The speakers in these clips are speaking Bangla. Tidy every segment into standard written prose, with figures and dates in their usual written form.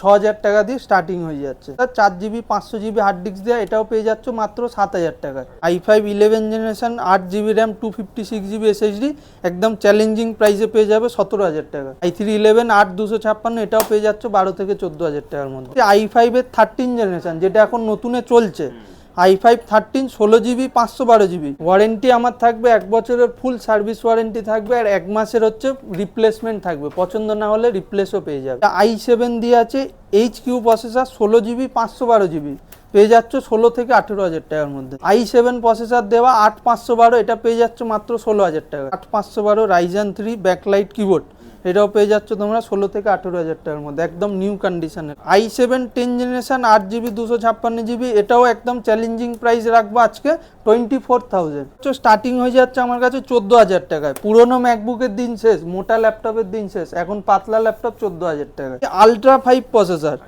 6000 টাকা দিয়ে স্টার্টিং হয়ে যাচ্ছে। 4GB 500GB হার্ড ডিস্ক দেওয়া, এটাও পেয়ে যাচ্ছ মাত্র 7000 টাকায়। i5 11 generation 8GB RAM 256GB SSD একদম চ্যালেঞ্জিং প্রাইসে পেয়ে যাবে 17000 টাকা। i3 11 8256 এটাও পেয়ে যাচ্ছ 12 থেকে 14000 টাকার মধ্যে। i5 এর 13 জেনারেশন যেটা এখন নতুনে চলছে, i5 13 16GB 512GB ওয়ারেন্টি আমার থাকবে, 1 বছরের ফুল সার্ভিস ওয়ারেন্টি থাকবে, আর 1 মাসের হচ্ছে রিপ্লেসমেন্ট থাকবে, পছন্দ না হলে রিপ্লেসও পেয়ে যাবে। i7 দিয়ে আছে HQ প্রসেসর 16GB 512GB পেয়ে যাচ্ছ 16 থেকে 18000 টাকার মধ্যে। i7 প্রসেসর দেওয়া 8512 এটা পেয়ে যাচ্ছ মাত্র 16000 টাকা। 8512 Ryzen 3 ব্যাকলাইট কিবোর্ড এটাও পেয়ে যাচ্ছ তোমরা 16 থেকে 18000 টাকার মধ্যে, একদম নিউ কন্ডিশনের। i7 10 জেনারেশন 8GB 256GB এটাও একদম চ্যালেঞ্জিং প্রাইস রাখবো আজকে 24000। তো স্টার্টিং হয়ে যাচ্ছে আমার কাছে 14000 টাকায়। পুরোনো ম্যাকবুকের দিন শেষ, মোটা ল্যাপটপের দিন শেষ, এখন পাতলা ল্যাপটপ 14000 টাকায়। আলট্রা 5 প্রসেসর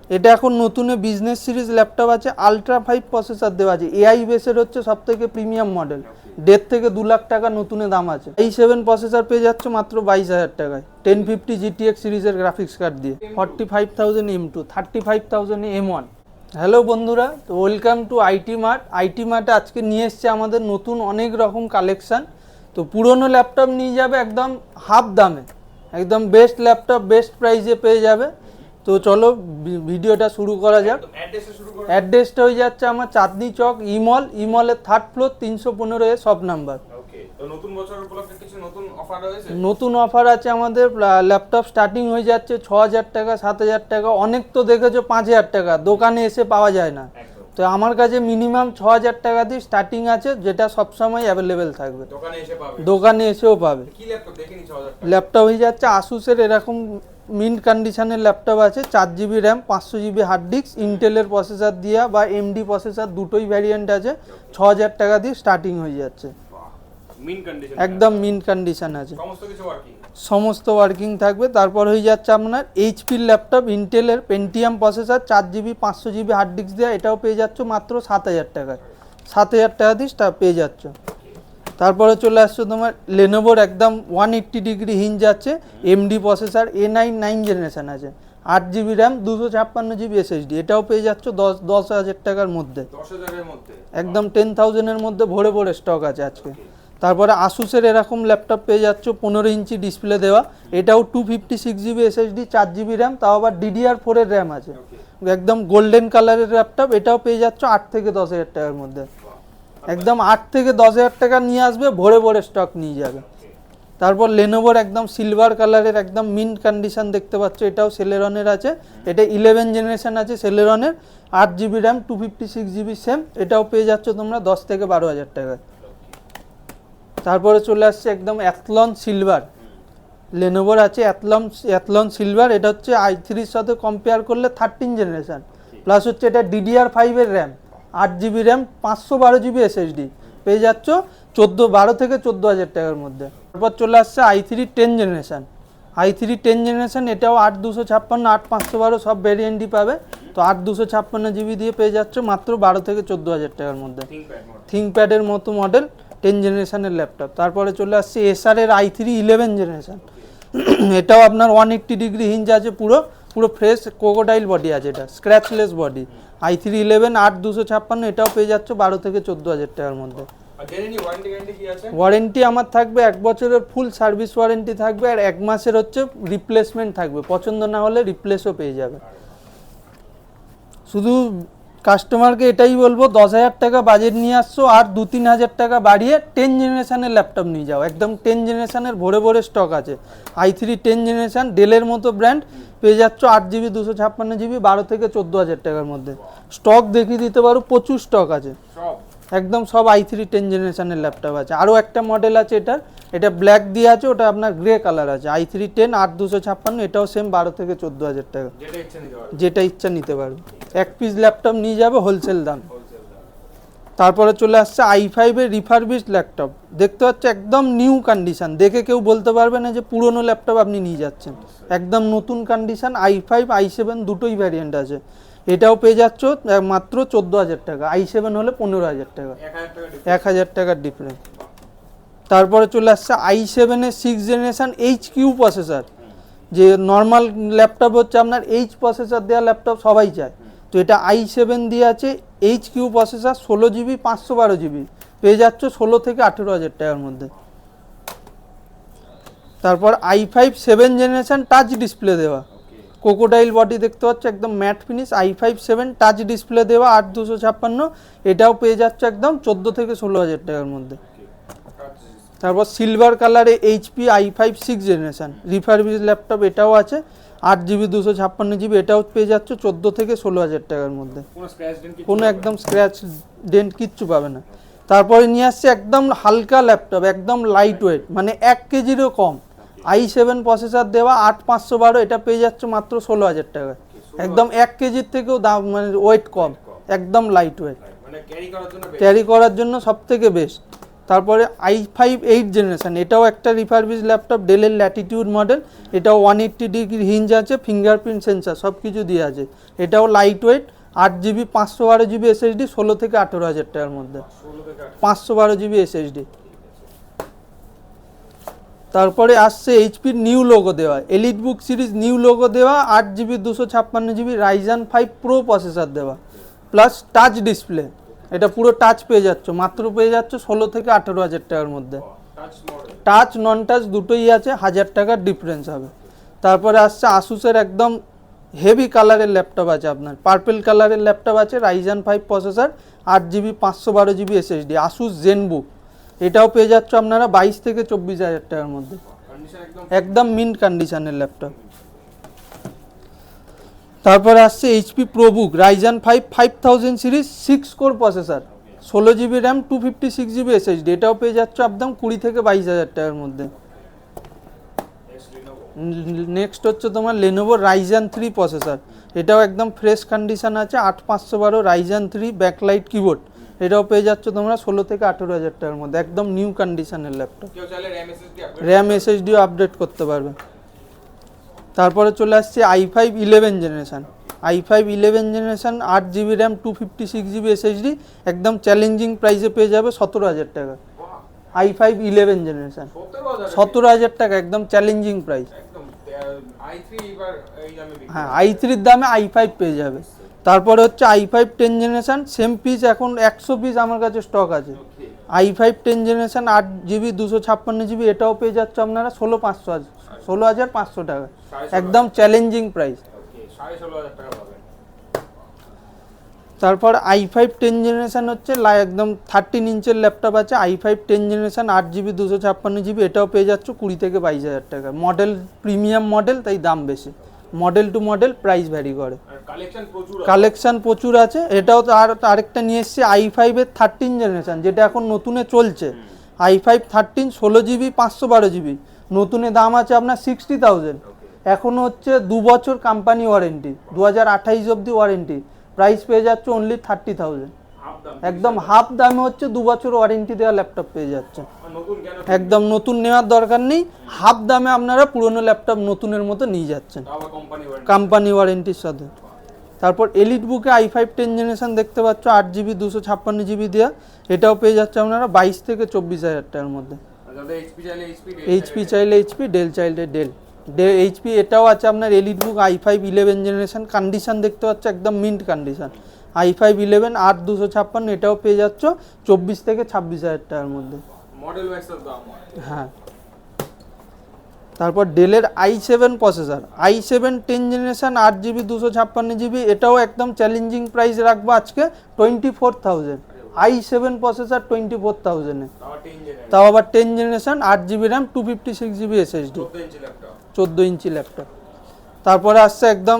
এটা এখন নতুন বিজনেস সিরিজ ল্যাপটপ আছে, আলট্রা 5 প্রসেসর দেওয়া আছে, এআই বেসের হচ্ছে সব থেকে প্রিমিয়াম মডেল, 1.5 থেকে 2 লাখ টাকা নতুনে দাম আছে। i7 প্রসেসর পেয়ে যাচ্ছে মাত্র 22000 টাকায় 1050 GTX সিরিজের গ্রাফিক্স কার্ড দিয়ে। 45000 M2 35000 M1। হ্যালো বন্ধুরা, তো welcome to IT Mart. IT মার্টে আজকে নিয়ে এসছে আমাদের নতুন অনেক রকম কালেকশান। তো পুরনো ল্যাপটপ নিয়ে যাবে একদম হাফ দামে, একদম বেস্ট ল্যাপটপ বেস্ট প্রাইসে পেয়ে যাবে। তো চলো ভিডিওটা শুরু করা যাক। অ্যাড্রেসটা হয়ে যাচ্ছে আমার Chandni Chowk ইমলের 3rd floor 315A সব নাম্বার। নতুন অফার আছে আমাদের, ল্যাপটপ স্টার্টিং হয়ে যাচ্ছে 6000 টাকা 7000 টাকা, অনেক তো দেখেছো 5000 টাকা, দোকানে এসে পাওয়া যায় না। তো আমার কাছে মিনিমাম 6000 টাকা দিয়ে স্টার্টিং আছে, যেটা সবসময় অ্যাভেলেবেল থাকবে, দোকানে এসেও পাবে। ল্যাপটপ হয়ে যাচ্ছে আসুসের এরকম মিন্ট কন্ডিশনের ল্যাপটপ আছে, 4GB RAM 500GB hard disk, ইন্টেলের প্রসেসর দিয়া বা এমডি প্রসেসর দুটোই ভ্যারিয়েন্ট আছে, 6000 টাকা দিয়ে স্টার্টিং হয়ে যাচ্ছে, একদম মিন্ট কন্ডিশন আছে, সমস্ত ওয়ার্কিং থাকবে। তারপর হয়ে যাচ্ছে আপনার এইচপির ল্যাপটপ, ইন্টেলের Pentium processor 4GB 500GB hard disk দেওয়া, এটাও পেয়ে যাচ্ছ মাত্র 7000 টাকায়, 7000 টাকা দিয়ে পেয়ে যাচ্ছ। তারপরে চলে আসছো তোমার লেনোভোর একদম 180 ডিগ্রি হিঞ্জ আছে, এমডি প্রসেসর, A9 9 জেনারেশন আছে, 8GB র্যাম 256GB SSD এটাও পেয়ে যাচ্ছ 10,000 টাকার মধ্যে, একদম 10,000-এর মধ্যে ভরে ভরে স্টক আছে আজকে। তারপরে আসুসের এরকম ল্যাপটপ পেয়ে যাচ্ছ 15 ইঞ্চি ডিসপ্লে দেওয়া, এটাও 256GB SSD 4GB র্যাম, তাও আবার DDR4 এর র্যাম আছে, একদম গোল্ডেন কালারের ল্যাপটপ, এটাও পেয়ে যাচ্ছ 8 থেকে 10,000 টাকার মধ্যে, একদম 8 থেকে 10,000 টাকা নিয়ে আসবে, ভরে ভরে স্টক নিয়ে যাবে। তারপর লেনোভোর একদম সিলভার কালারের একদম মিন্ট কন্ডিশন দেখতে পাচ্ছ, এটাও সেলেরনের আছে, এটা 11 জেনারেশন আছে সেলেরনের, 8GB র্যাম 256GB সেম, এটাও পেয়ে যাচ্ছ তোমরা 10 থেকে 12,000 টাকায়। তারপরে চলে আসছে একদম অ্যাথলন সিলভার, লেনোভোর আছে অ্যাথলন সিলভার, এটা হচ্ছে i3-র সাথে কম্পেয়ার করলে 13 জেনারেশন, প্লাস হচ্ছে এটা DDR5 এর RAM, 8GB RAM 512GB SSD পেয়ে যাচ্ছ 12 থেকে 14,000 টাকার মধ্যে। তারপর চলে আসছে i3 10 জেনারেশন, এটাও 8256 8512 সব ভ্যারিয়েন্টই পাবে। তো 8256GB দিয়ে পেয়ে যাচ্ছ মাত্র 12 থেকে 14,000 টাকার মধ্যে, থিংকপ্যাডের মতো মডেল 10 জেনারেশনের ল্যাপটপ। তারপরে চলে আসছে এসারের i3 11 জেনারেশন, এটাও আপনার 180 ডিগ্রি হিঞ্জ আছে, পুরো ফ্রেশ ক্রোকোডাইল বডি আছে, এটা স্ক্র্যাচলেস বডি, i3 11 8256 এটাও পেয়ে যাচ্ছ 12 থেকে 14,000 টাকার মধ্যে। ওয়ারেন্টি আমার থাকবে, 1 বছরের ফুল সার্ভিস ওয়ারেন্টি থাকবে, আর 1 মাসের হচ্ছে রিপ্লেসমেন্ট থাকবে, পছন্দ না হলে রিপ্লেসও পেয়ে যাবে। শুধু কাস্টমারকে এটাই বলবো, 10,000 টাকা বাজেট নিয়ে আসছো, আর 2-3 হাজার টাকা বাড়িয়ে 10 জেনারেশনের ল্যাপটপ নিয়ে যাও, একদম 10 জেনারেশনের ভরে ভরে স্টক আছে। i3 10 জেনারেশন ডেলের মতো ব্র্যান্ড পেয়ে যাচ্ছ 8GB 256GB 12 থেকে 14,000 টাকার মধ্যে। স্টক দেখিয়ে দিতে পারো, প্রচুর স্টক আছে, একদম সব i3 10 জেনারেশনের ল্যাপটপ আছে। আরও একটা মডেল আছে, এটা ব্ল্যাক দিয়ে আছে, ওটা আপনার গ্রে কালার আছে, i3 10 8256, এটাও সেম 12 থেকে 14,000 টাকা, যেটা ইচ্ছা নিতে পারবে, 1 পিস ল্যাপটপ নিয়ে যাবে হোলসেল দাম। তারপরে চলে আসছে i5 এর রিফারবিশড ল্যাপটপ, দেখতে পাচ্ছ একদম নিউ কন্ডিশন, দেখে কেউ বলতে পারবে না যে পুরনো ল্যাপটপ আপনি নিয়ে যাচ্ছেন, একদম নতুন কন্ডিশন। i5 i7 দুটোই ভ্যারিয়েন্ট আছে, এটাও পেয়ে যাচ্ছ মাত্র 14,000 টাকা, i7 হলে 15,000 টাকা, 1,000 টাকার ডিফারেন্স। তারপরে চলে আসছে i7 এর 6 জেনারেশন HQ প্রসেসর, যে নর্মাল ল্যাপটপ হচ্ছে আপনার এইচ প্রসেসর দেওয়া ল্যাপটপ সবাই চায়, তো এটা i7 দিয়ে আছে, HQ প্রসেসর, 16 GB 512 GB, পেয়ে যাচ্ছ 16 থেকে 18,000 টাকার মধ্যে। তারপর i5 7 জেনারেশন টাচ ডিসপ্লে দেওয়া, কোকোডাইল বডি দেখতে পাচ্ছ, একদম mat finish, i5 7 touch display দেওয়া 8256, এটাও পেয়ে যাচ্ছে একদম 14 থেকে 16,000 টাকার মধ্যে। তারপর সিলভার কালারে HP i5 6 generation refurbish laptop, এটাও আছে 8GB 256GB, এটাও পেয়ে যাচ্ছে 14 থেকে 16,000 টাকার মধ্যে। কোনো একদম স্ক্র্যাচ ডেন্ট কিচ্ছু পাবে না। তারপরে নিয়ে আসছে একদম হালকা ল্যাপটপ, একদম লাইট ওয়েট, মানে 1 কেজিরও কম, i7 প্রসেসর দেওয়া 8512, এটা পেয়ে যাচ্ছে মাত্র 16,000 টাকা, একদম 1 কেজির থেকেও দাম মানে ওয়েট কম, একদম লাইট ওয়েট, ক্যারি করার জন্য সব থেকে বেস্ট। তারপরে i5 8 জেনারেশন, এটাও একটা রিফারবিশ ল্যাপটপ, ডেলের ল্যাটিটিউড মডেল, এটাও 180 ডিগ্রি হিঞ্জ আছে, ফিঙ্গারপ্রিন্ট সেন্সার সব কিছু দিয়ে আছে, এটাও light weight, 8GB 512GB SSD, 16 থেকে 18,000 টাকার মধ্যে, 512GB SSD। তারপরে আসছে এইচপির নিউ লোগো দেওয়া, এলিট বুক সিরিজ নিউ লোগো দেওয়া, 8GB 256GB Ryzen 5 pro processor দেওয়া, প্লাস টাচ ডিসপ্লে, এটা পুরো টাচ পেয়ে যাচ্ছ, মাত্র পেয়ে যাচ্ছ 16 থেকে 18,000 টাকার মধ্যে। টাচ নন টাচ দুটোই আছে, 1000 টাকার ডিফারেন্স হবে। তারপরে আসছে আসুসের একদম হেভি কালারের ল্যাপটপ আছে আপনার, পার্পল কালারের ল্যাপটপ আছে, Ryzen 5 processor, 8GB 512GB SSD, Asus ZenBook, এটাও পেয়ে যাচ্ছ আপনারা 22 থেকে 24,000 টাকার মধ্যে, একদম মিন্ট কন্ডিশনের ল্যাপটপ। তারপরে আসছে HP ProBook Ryzen 5 5000 series 6 core processor, 16GB RAM 256GB SSD, এটাও পেয়ে যাচ্ছ একদম 20 থেকে 22,000 টাকার মধ্যে। নেক্সট হচ্ছে তোমার লেনোভো রাইজান 3 প্রসেসর, এটাও একদম ফ্রেশ কন্ডিশন আছে, 8512 রাইজান 3 ব্যাকলাইট কিবোর্ড, এটাও পেয়ে যাচ্ছ তোমরা 16 থেকে 18,000 টাকার মধ্যে, একদম নিউ কন্ডিশনের ল্যাপটপ, র্যাম SSDও আপডেট করতে পারবে। তারপরে চলে আসছে i5 11 generation, i5 11 generation 8GB RAM 256GB SSD, একদম চ্যালেঞ্জিং প্রাইসে পেয়ে যাবে 17,000 টাকা, i5 11 জেনারেশন 17,000 টাকা, একদম চ্যালেঞ্জিং প্রাইস। হ্যাঁ, i3 দামে i5 পেয়ে যাবে। তারপরে হচ্ছে i5 10 জেনারেশন, সেম পিস এখন 100 পিস আমার কাছে স্টক আছে, i5 10 জেনারেশন 8GB 256GB, এটাও পেয়ে যাচ্ছে আপনারা 16,500 টাকা, একদম চ্যালেঞ্জিং প্রাইস। তারপর i5 10 জেনারেশন হচ্ছে একদম 13 ইঞ্চের ল্যাপটপ আছে, i5 10 জেনারেশন 8GB 256GB, এটাও পেয়ে যাচ্ছ 20 থেকে 22,000 টাকা, মডেল প্রিমিয়াম মডেল তাই দাম বেশি, model to model price vary করে, কালেকশন প্রচুর আছে। এটাও তো আরেকটা নিয়ে এসেছি i5 এর 13 জেনারেশন, যেটা এখন নতুনে চলছে, i5 13 16GB 512GB, নতুনে দাম আছে আপনার 60,000, এখনো হচ্ছে 2 বছর কোম্পানি ওয়ারেন্টি, 2028 অবধি ওয়ারেন্টি, প্রাইস পেয়ে যাচ্ছে অনলি 30,000, একদম হাফ দামে হচ্ছে 2 বছর ওয়ারেন্টি দেওয়া ল্যাপটপ পেয়ে যাচ্ছে, একদম নতুন নেওয়ার দরকার নেই, হাফ দামে আপনারা পুরনো ল্যাপটপ নতুনের মতো নিয়ে যাচ্ছেন কোম্পানি ওয়ারেন্টির সাথে। তারপর এলিট বুকে i5 10 জেনারেশন দেখতে পাচ্ছ, 8GB 256GB দেওয়া, এটাও পেয়ে যাচ্ছে আপনারা 22 থেকে 24,000 টাকার মধ্যে। HP চাইলে HP, ডেল চাইলে ডেল, HP এটাও আছে আপনার এলিট বুক i5 11 জেনারেশন, কন্ডিশন দেখতে পাচ্ছ একদম মিন্ট কন্ডিশন, i5 11 8256, এটাও পেয়ে যাচ্ছ 24 থেকে 26,000 টাকার মধ্যে, মডেল ওয়াইজ দাম। হ্যাঁ, তারপর ডেলের i7 processor, i7 10 generation 8GB 256GB, এটাও একদম চ্যালেঞ্জিং প্রাইস রাখবো আজকে 24,000, i7 প্রসেসর 24,000 এ, তাও আবার 10 generation 8GB RAM 256GB SSD, 14 ইঞ্চি ল্যাপটপ। তারপরে আসছে একদম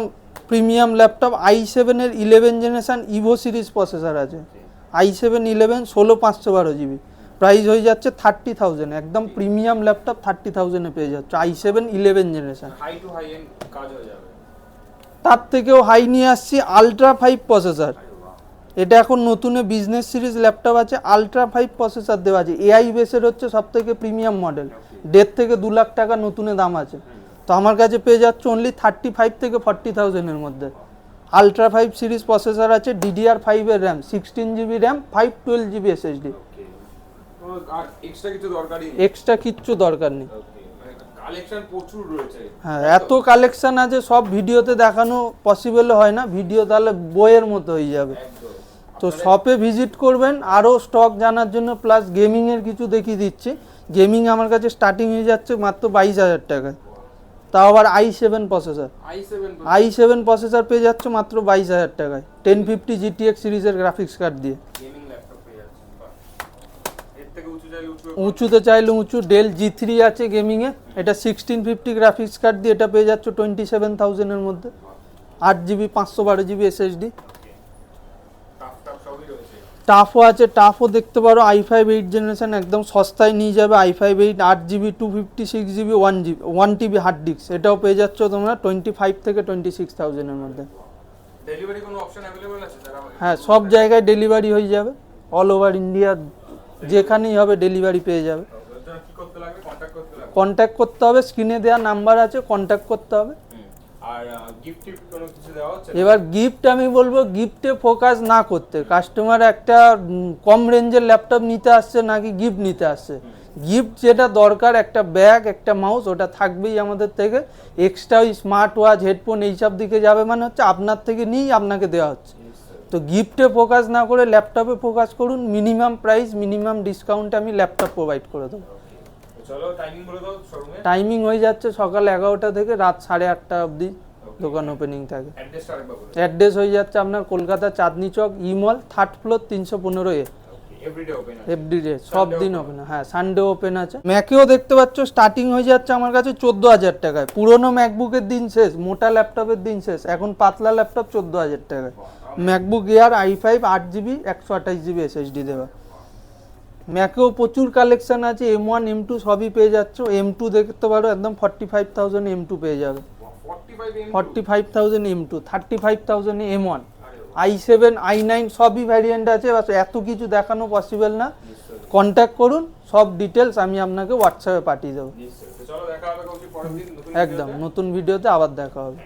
প্রিমিয়াম ল্যাপটপ, i7 এর 11 জেনারেশন ইভো সিরিজ প্রসেসর আছে, i7 11 16,512GB, প্রাইস হয়ে যাচ্ছে 30,000, একদম প্রিমিয়াম ল্যাপটপ 30,000 এ পেয়ে যাচ্ছে, i7 11 জেনারেশন, হাই টু হাই এন্ড কাজ হয়ে যাবে। তার থেকেও হাই নিয়ে আসছি আলট্রা 5 প্রসেসর, এটা এখন নতুনে বিজনেস সিরিজ ল্যাপটপ আছে, আলট্রা 5 প্রসেসর দেওয়া আছে, AI বেসের হচ্ছে সব থেকে প্রিমিয়াম মডেল, 1.5 থেকে 2 লাখ টাকা নতুনে দাম আছে, তো আমার কাছে পেয়ে যাচ্ছে অনলি 35 থেকে 40,000 এর মধ্যে। আলট্রা 5 সিরিজ প্রসেসর আছে, DDR5 এর RAM, 16GB RAM, 512GB SSD, extra কিচ্ছু দরকার নেই। কালেকশন প্রচুর রয়েছে। হ্যাঁ, এত কালেকশন আছে, সব ভিডিওতে দেখানো পসিবল হয় না, ভিডিও তাহলে বইয়ের মতো হয়ে যাবে। একদম। তো শপে ভিজিট করবেন আরও স্টক জানার জন্য, প্লাস গেমিংয়ের কিছু দেখিয়ে দিচ্ছি। গেমিং আমার কাছে স্টার্টিং হয়ে যাচ্ছে মাত্র 22,000 টাকায়, তাও আবার i7 প্রসেসর। i7 প্রসেসর পেয়ে যাচ্ছে মাত্র 22,000 টাকায়, 1050 GTX সিরিজের গ্রাফিক্স কার্ড দিয়ে। গেমিং ল্যাপটপ পেয়ে যাচ্ছেন। বাহ। এর থেকে উঁচু চাইলে উঁচু। উঁচুতে চাইলে উঁচু, ডেল G3 আছে গেমিংয়ে, এটা 1650 গ্রাফিক্স কার্ড দিয়ে এটা পেয়ে যাচ্ছে 27,000 এর মধ্যে, 8GB 512GB SSD। টাফ সবই রয়েছে। টাফও আছে, টাফও দেখতে পারো, i5 8 জেনারেশন, একদম সস্তায় নিয়ে যাবে। i5 8 8GB 256GB 1TB hard disk, এটাও পেয়ে যাচ্ছ তোমরা 25 থেকে 26,000 এর মধ্যে। ডেলিভারি কোনো অপশন अवेलेबल আছে যারা? হ্যাঁ, সব জায়গায় ডেলিভারি হয়ে যাবে, অল ওভার ইন্ডিয়া যেখানেই হবে ডেলিভারি পেয়ে যাবে। কি করতে লাগবে? কন্টাক্ট করতে লাগবে। কন্ট্যাক্ট করতে হবে, স্ক্রিনে দেওয়া নাম্বার আছে, কন্ট্যাক্ট করতে হবে। আর গিফট টিফট কোনো কিছু দেওয়া হচ্ছে? এবার গিফট আমি বলবো গিফটে ফোকাস না করতে, কাস্টমার একটা কম রেঞ্জের ল্যাপটপ নিতে আসছে নাকি গিফট নিতে আসছে। গিফট যেটা দরকার, একটা ব্যাগ, একটা মাউস, ওটা থাকবেই আমাদের থেকে। এক্সট্রা ওই স্মার্ট ওয়াচ, হেডফোন এইসব দিকে যাবে মানে হচ্ছে আপনার থেকে নিয়েই আপনাকে দেওয়া হচ্ছে। তো গিফটে ফোকাস না করে ল্যাপটপে ফোকাস করুন, মিনিমাম প্রাইস, মিনিমাম ডিসকাউন্টে আমি ল্যাপটপ প্রোভাইড করে দেবো। চলো টাইমিং বলে দাও শোরুমে। টাইমিং হয়ে যাচ্ছে সকাল 11টা থেকে রাত 8:30 অবধি দোকান ওপেনিং থাকে। অ্যাড্রেসটা আরেকবার বলো। অ্যাড্রেস হয়ে যাচ্ছে আপনার কলকাতা চাঁদনি চক, ইমল, 3rd floor, 315A। Everyday open আছে? এভরিডে, সব দিন ওপেন। হ্যাঁ, সানডে ওপেন আছে। ম্যাকেও দেখতে পাচ্ছ স্টার্টিং হয়ে যাচ্ছে আমার কাছে 14,000 টাকায়। পুরোনো ম্যাকবুকের দিন শেষ, মোটা ল্যাপটপের দিন শেষ, এখন পাতলা ল্যাপটপ 14,000 টাকায়। MacBook air i5 8GB 128GB SSD দেওয়া। ম্যাকেও প্রচুর কালেকশন আছে, M1 M2 সবই পেয়ে যাচ্ছ। M2 দেখতে পারো, একদম 45,000 M2 পেয়ে যাবে। 45,000 M2, 35,000 M1, i7 i9 সবই ভ্যারিয়েন্ট আছে। বাস এত কিছু দেখানো পসিবল না, কন্ট্যাক্ট করুন, সব ডিটেলস আমি আপনাকে হোয়াটসঅ্যাপে পাঠিয়ে দেবো। চলো দেখা হবে পরের দিন নতুন একদম নতুন ভিডিওতে আবার দেখা হবে।